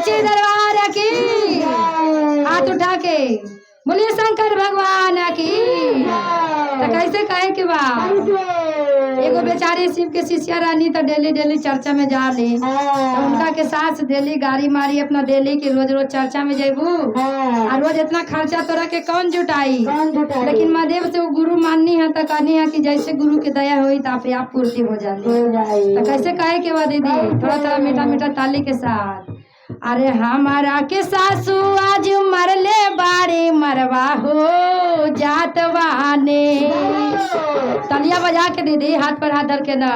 सच्चे दरबार की हाथ उठा के बोलिए शंकर भगवान की। तो कैसे कहे के बा एगो बेचारी शिव के शिष्या रानी तो डेली डेली चर्चा में जा ली, तो उनका के सास डेली गाड़ी मारी अपना डेली के रोज रोज चर्चा में जेबू और रोज इतना खर्चा तोरा के कौन जुटाई। लेकिन महादेव से वो गुरु माननी है तो कहनी है कि जैसे गुरु की दया हुई तो अपने आप पूर्ति हो जाती। तो कैसे कहे के बा दीदी थोड़ा थोड़ा मीठा मीठा ताली के साथ। अरे हमारा के सासू आज मरले बारे मरवा हो जातवा ने। तालियां बजा के दीदी हाथ पर हाथ धर के ना।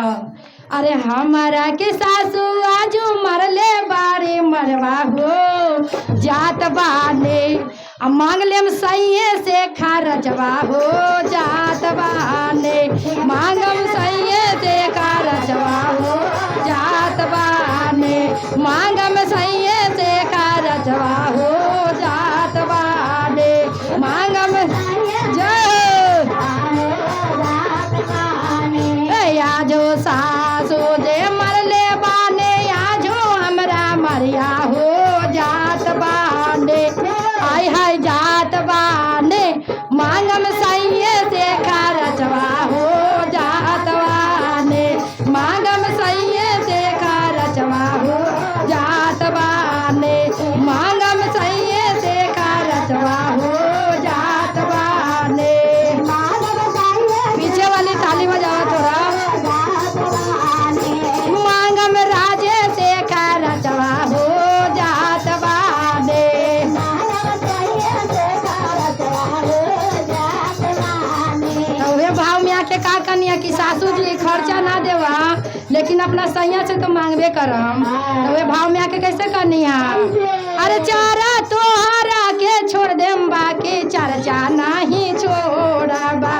अरे हमारा के सासू आज मरले बारे मरवा हो जातवा ने। अब मांग लेम सैये से खरचवा हो जातवा ने। मांगम सैये से खरचवा हो जातवा ने। मांगम सैये से खरचवा हो जातवा ने। मांगम जो सासू जे मरले बाने आजो हमरा मरिया हो जात बाने। हाय हाय जात बाने मांगम सैये से खरचवा हो जात बाने। मांगम सैये से खरचवा हो जात बाने। मांगम सैये से खरचवा हो जात बाने। पीछे वाली ताली बजाओ थोड़ा। मांगम राजे से खरचवा हो जात बाने। भाव में आके का कनिया कि सासू जी खर्चा ना देवा लेकिन अपना सैया से तो मांगबे करम। तो वे भाव में आके कैसे कनिया। अरे चारा तोहरा के छोड़ देम बाकी चर्चा नहीं छोड़बा।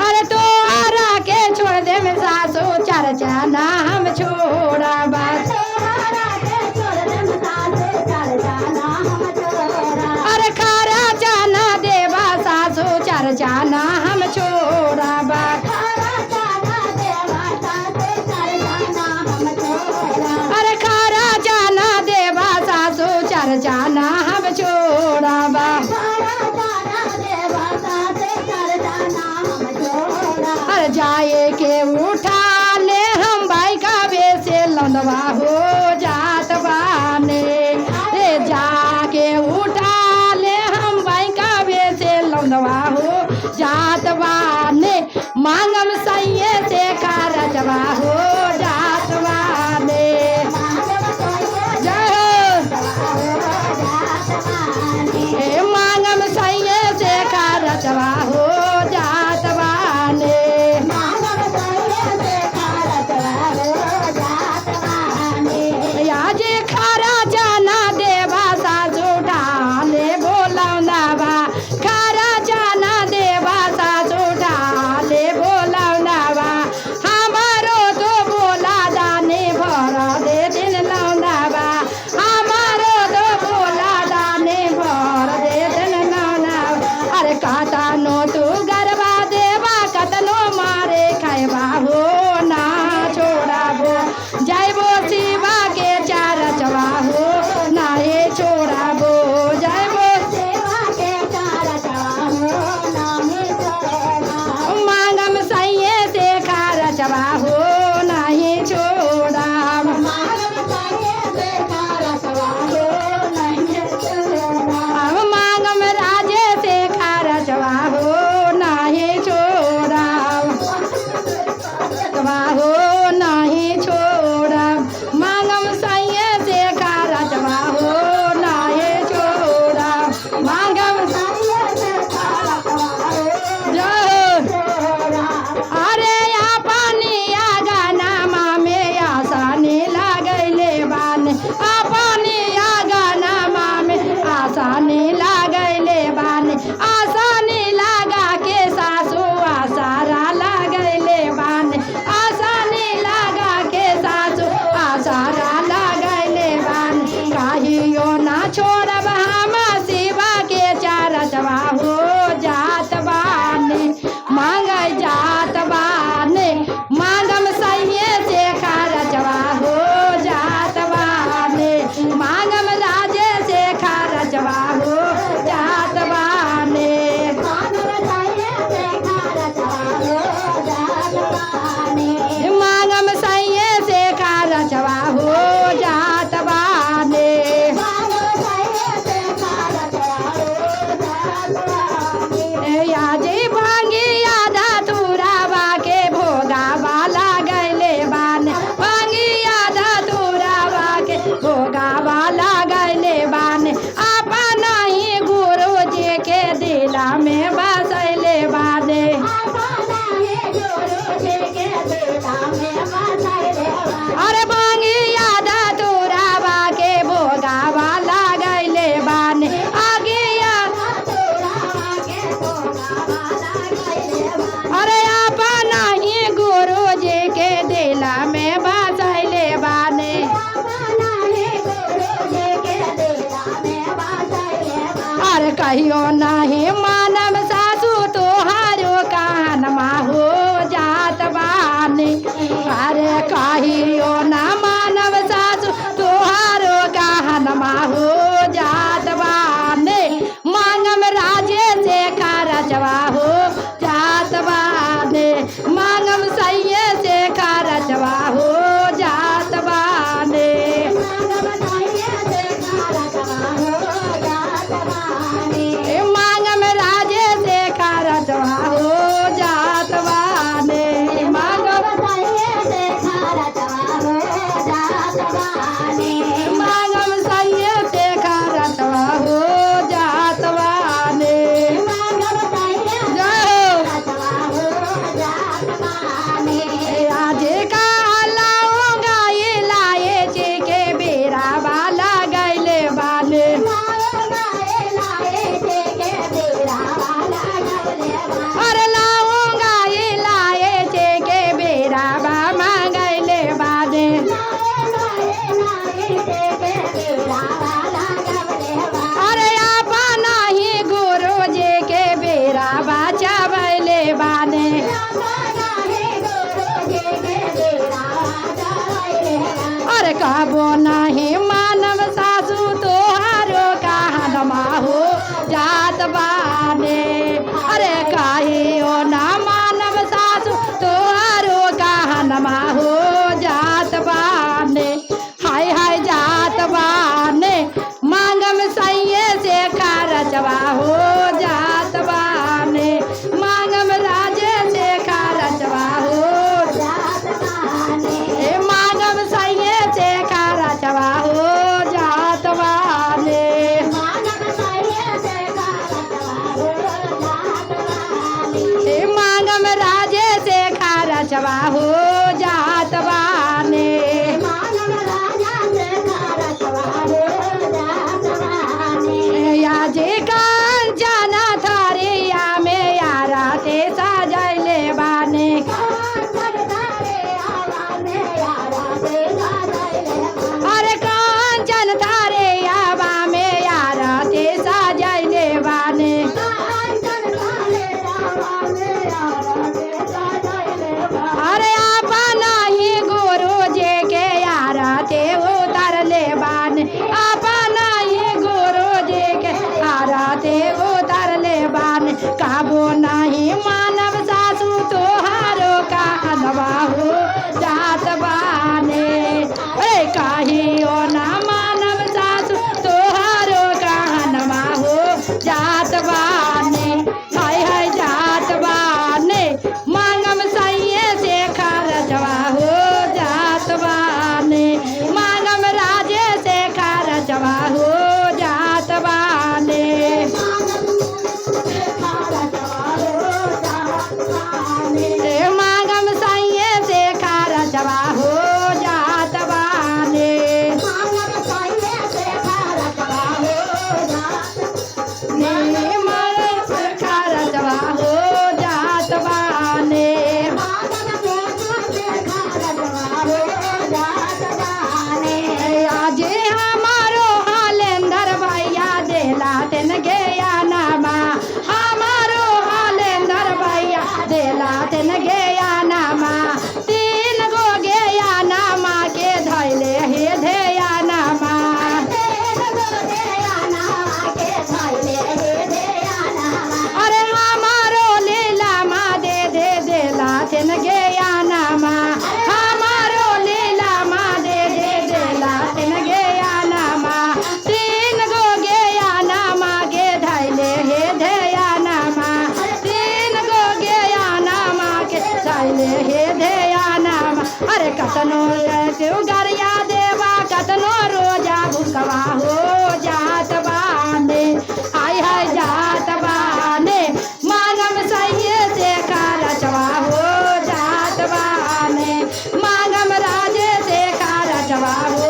अरे तोहरा के छोड़ दे में सासू चर्चा ना हम छोड़बा। अरे खारा जाना देवा सासू चर्चा ना हम छोड़बा। अरे खारा जाना देवा सासू चर्चा ना हम छोड़बा। अरे जाए के उठा ले हम भाई का बेसे लंदवा हो जात बाने। रे जाके उठा ले हम भाई का बेसे लंदवा हो जात बाने। मांगम सैये से खरचवा हो जात बाने। मांगम सैये से खरचवा हो जात बाने। आज खारा जाना देवा सासू ढाले बोलौनावा। खारा जाना देवा सासू ढाले बोलौनावा। हमारो तो बोला दाने भर दे दिन लौनावा। हमारो तो बोला दाने भर दे दिन लौनावा। अरे कतनो तू गरबा देवा कतनो मारे खाएबा हो ना छोड़ाबो। जाइबो शिवा के चरचवा हो नाहे छोड़ाबो। जाइबो शिवा के चरचवा हो नाहे छोड़ाबो। मांगम सैये से खरचवा हो नाहे छोड़ाबो। मांगम सैये से खरचवा हो नाहे छोड़ाबो। मांगम राजे से खरचवा हो नाहे छोड़ाबो। हो नाहे छोड़ाब। मांगम सैये से खरचवा हो नाहे छोड़ाब। मांगम सैये से खरचवा हो। अरे या पानिया कहियो नहीं मानव सासू तोहारो कहनमा हो जात बानी। अरे कहियो ना मानव सासू तोहारो कहनमा हो जात बानी। मांगम राजे से खरचवा हो जात बानी। मांगम सैये से खरचवा हो जात बानी। मांगम राजे से खरचवा हो जात बानी। मांगम मांगम सैये से खरचवा हो जात बानी। आज का लाऊंगा ये लाए जे के बेरा वाला गैले बाले। अरे लाऊंगा ये लाए जे के बेरा बामा गैले बाले। अरे आपा नहीं गुरु जी के बेरा बाचा बैले बाने। अरे कहबो नहीं मानव सासू तोहारो कहनमा हो जात बाने। अरे कहियो ना मानव सासू तोहारो कहनमा हो जात बाने। हाय हाय जात बाने। मांगम सैये से खरचवा हो जात बाने। मांगम राजे से खरचवा हो जात बाने। मांगम सैये से खरचवा हो जात बाने। मांगम राजे से खरचवा हो जात बाने। याजे जाना थारे या में यारा ते सजैले बाने। अरे कांचन थारे यावा में यारा ते सजैले बाने। अरे आपा नहीं गुरु जी के यारा ते उतरले बाने। आपा नहीं गुरु जी के यारा ते उतरले बाने। काबो नहीं मानव सासू तोहारो कहनवा हो जात बाने। अरे कहियो ना मानव सासू तोहारो कहनवा हो जात बाने। हाय हाय जात बाने। मांगम सैये से खरचवा हो जात बाने। मांगम राजे से खरचवा हो जात बाने। मांगम सैये से खरचवा हो जात बाने। खरचवा हो जात बाने। आज हमारो हालेंदर भैया देला तेन गया नामा। हमारो हालेंदर भैया देला तेन गया नामा। 3 गो गया नामा के धैले हे धेया नामा। अरे हमारो लीला मा दे दे देला तेन गया नामा। हमारो लीला मा दे दे देला तेन गया नामा। 3 गो गया नामा के धैले हे धेया नामा। 3 गो गया नामा के धैले हे धेया नामा। अरे कतनो गरिया देवा कतनो रोजा भुकवा हो जात बाने। हाय हाय जात बाने। मांगम सैये से खरचवा हो जात बाने। मांगम राजे से खरचवा हो